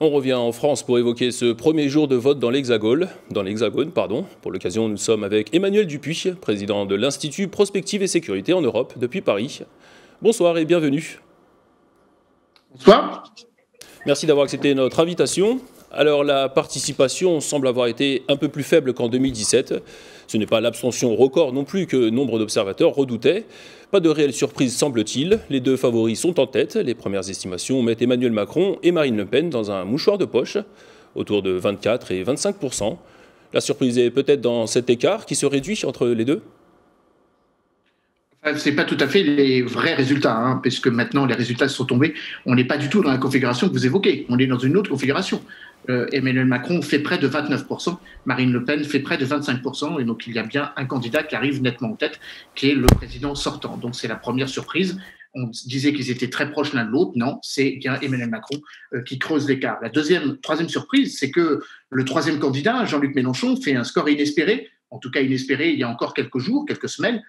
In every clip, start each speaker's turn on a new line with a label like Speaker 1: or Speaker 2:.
Speaker 1: On revient en France pour évoquer ce premier jour de vote dans l'Hexagone. Pour l'occasion, nous sommes avec Emmanuel Dupuy, président de l'Institut Prospective et Sécurité en Europe depuis Paris. Bonsoir et bienvenue.
Speaker 2: Bonsoir.
Speaker 1: Merci d'avoir accepté notre invitation. Alors, la participation semble avoir été un peu plus faible qu'en 2017. Ce n'est pas l'abstention record non plus que nombre d'observateurs redoutaient. Pas de réelle surprise semble-t-il. Les deux favoris sont en tête. Les premières estimations mettent Emmanuel Macron et Marine Le Pen dans un mouchoir de poche, autour de 24 et 25%. La surprise est peut-être dans cet écart qui se réduit entre les deux.
Speaker 2: Ce n'est pas tout à fait les vrais résultats, puisque maintenant les résultats sont tombés. On n'est pas du tout dans la configuration que vous évoquez. On est dans une autre configuration. Emmanuel Macron fait près de 29%, Marine Le Pen fait près de 25%, et donc il y a bien un candidat qui arrive nettement en tête, qui est le président sortant. Donc c'est la première surprise. On disait qu'ils étaient très proches l'un de l'autre. Non, c'est bien Emmanuel Macron qui creuse l'écart. La troisième surprise, c'est que le troisième candidat, Jean-Luc Mélenchon, fait un score inespéré, en tout cas inespéré il y a encore quelques jours, quelques semaines,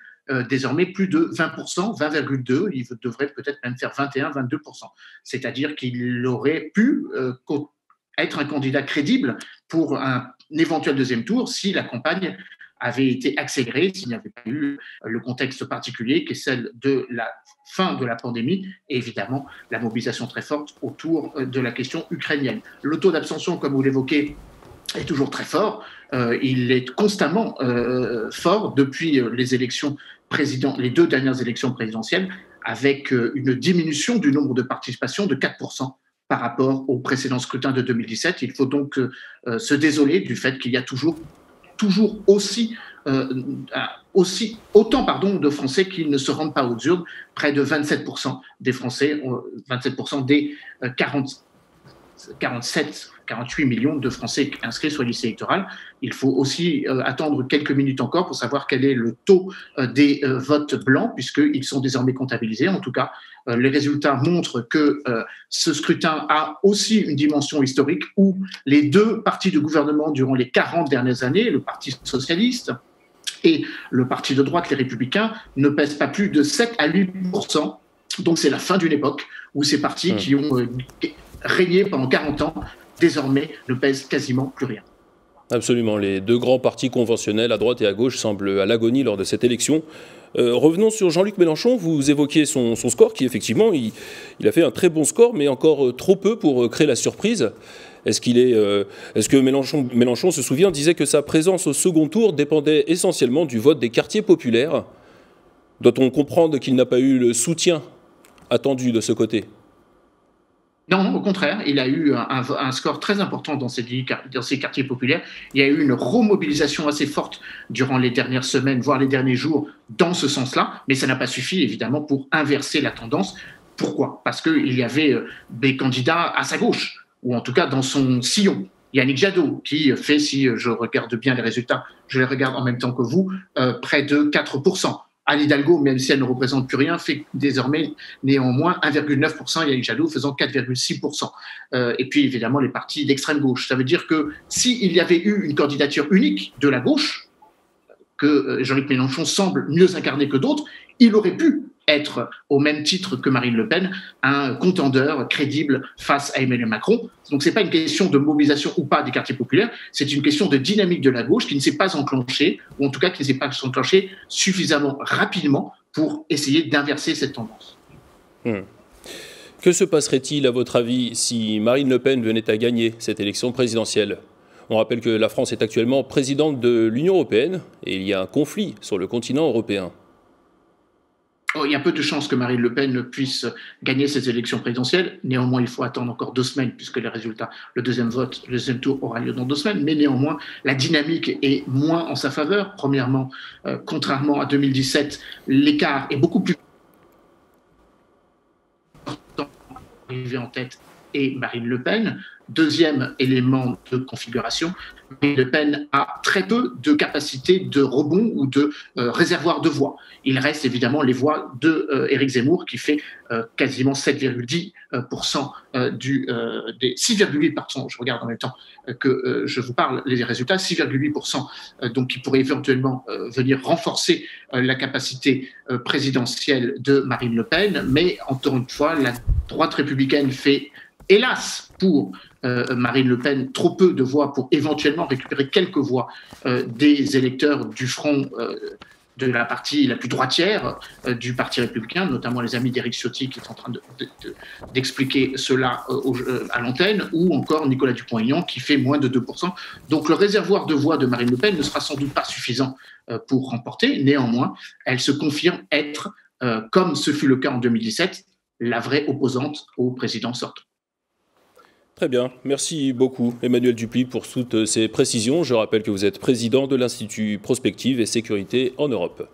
Speaker 2: désormais plus de 20%, 20,2%, il devrait peut-être même faire 21, 22%. C'est-à-dire qu'il aurait pu être un candidat crédible pour un éventuel deuxième tour si la campagne avait été accélérée, s'il n'y avait pas eu le contexte particulier qui est celle de la fin de la pandémie et évidemment la mobilisation très forte autour de la question ukrainienne. Le taux d'abstention, comme vous l'évoquez, est toujours très fort. Il est constamment fort depuis les deux dernières élections présidentielles, avec une diminution du nombre de participations de 4% par rapport au précédent scrutin de 2017. Il faut donc se désoler du fait qu'il y a toujours autant de Français qui ne se rendent pas aux urnes. Près de 27% des Français, 27% des 48 millions de Français inscrits sur les listes électorales. Il faut aussi attendre quelques minutes encore pour savoir quel est le taux des votes blancs, puisqu'ils sont désormais comptabilisés. En tout cas, les résultats montrent que ce scrutin a aussi une dimension historique où les deux partis de gouvernement durant les 40 dernières années, le Parti socialiste et le parti de droite, les Républicains, ne pèsent pas plus de 7 à 8%. Donc c'est la fin d'une époque où ces partis qui ont régné pendant 40 ans, désormais ne pèsent quasiment plus rien.
Speaker 1: Absolument, les deux grands partis conventionnels à droite et à gauche semblent à l'agonie lors de cette élection. Revenons sur Jean-Luc Mélenchon, vous évoquiez son score qui effectivement, il a fait un très bon score, mais encore trop peu pour créer la surprise. Est-ce que Mélenchon se souvient, disait que sa présence au second tour dépendait essentiellement du vote des quartiers populaires? Doit-on comprendre qu'il n'a pas eu le soutien attendu de ce côté?
Speaker 2: Non, au contraire, il a eu un score très important dans ces quartiers populaires. Il y a eu une remobilisation assez forte durant les dernières semaines, voire les derniers jours, dans ce sens-là, mais ça n'a pas suffi, évidemment, pour inverser la tendance. Pourquoi? Parce qu'il y avait des candidats à sa gauche, ou en tout cas dans son sillon. Yannick Jadot, qui fait, si je regarde bien les résultats, je les regarde en même temps que vous, près de 4%. Anne Hidalgo, même si elle ne représente plus rien, fait désormais néanmoins 1,9%, Yannick Jadot faisant 4,6%. Et puis évidemment les partis d'extrême gauche. Ça veut dire que s'il y avait eu une candidature unique de la gauche, que Jean-Luc Mélenchon semble mieux incarner que d'autres, il aurait pu être, au même titre que Marine Le Pen, un contendeur crédible face à Emmanuel Macron. Donc ce n'est pas une question de mobilisation ou pas des quartiers populaires, c'est une question de dynamique de la gauche qui ne s'est pas enclenchée, ou en tout cas qui ne s'est pas enclenchée suffisamment rapidement pour essayer d'inverser cette tendance.
Speaker 1: Que se passerait-il, à votre avis, si Marine Le Pen venait à gagner cette élection présidentielle? On rappelle que la France est actuellement présidente de l'Union européenne et il y a un conflit sur le continent européen.
Speaker 2: Il y a peu de chances que Marine Le Pen puisse gagner ces élections présidentielles. Néanmoins, il faut attendre encore 2 semaines puisque les résultats, le deuxième tour aura lieu dans 2 semaines. Mais néanmoins, la dynamique est moins en sa faveur. Premièrement, contrairement à 2017, l'écart est beaucoup plus arrivé en tête et Marine Le Pen. Deuxième élément de configuration, Marine Le Pen a très peu de capacité de rebond ou de réservoir de voix. Il reste évidemment les voix de Éric Zemmour qui fait quasiment 7,10% des 6,8%, pardon, je regarde en même temps que je vous parle les résultats, 6,8%, donc qui pourrait éventuellement venir renforcer la capacité présidentielle de Marine Le Pen, mais encore une fois, la droite républicaine fait hélas, pour Marine Le Pen, trop peu de voix pour éventuellement récupérer quelques voix des électeurs du front de la partie la plus droitière du Parti républicain, notamment les amis d'Éric Ciotti qui est en train d'expliquer cela à l'antenne, ou encore Nicolas Dupont-Aignan qui fait moins de 2%. Donc le réservoir de voix de Marine Le Pen ne sera sans doute pas suffisant pour remporter. Néanmoins, elle se confirme être, comme ce fut le cas en 2017, la vraie opposante au président sortant.
Speaker 1: Très bien, merci beaucoup Emmanuel Dupuis pour toutes ces précisions. Je rappelle que vous êtes président de l'Institut Prospective et Sécurité en Europe.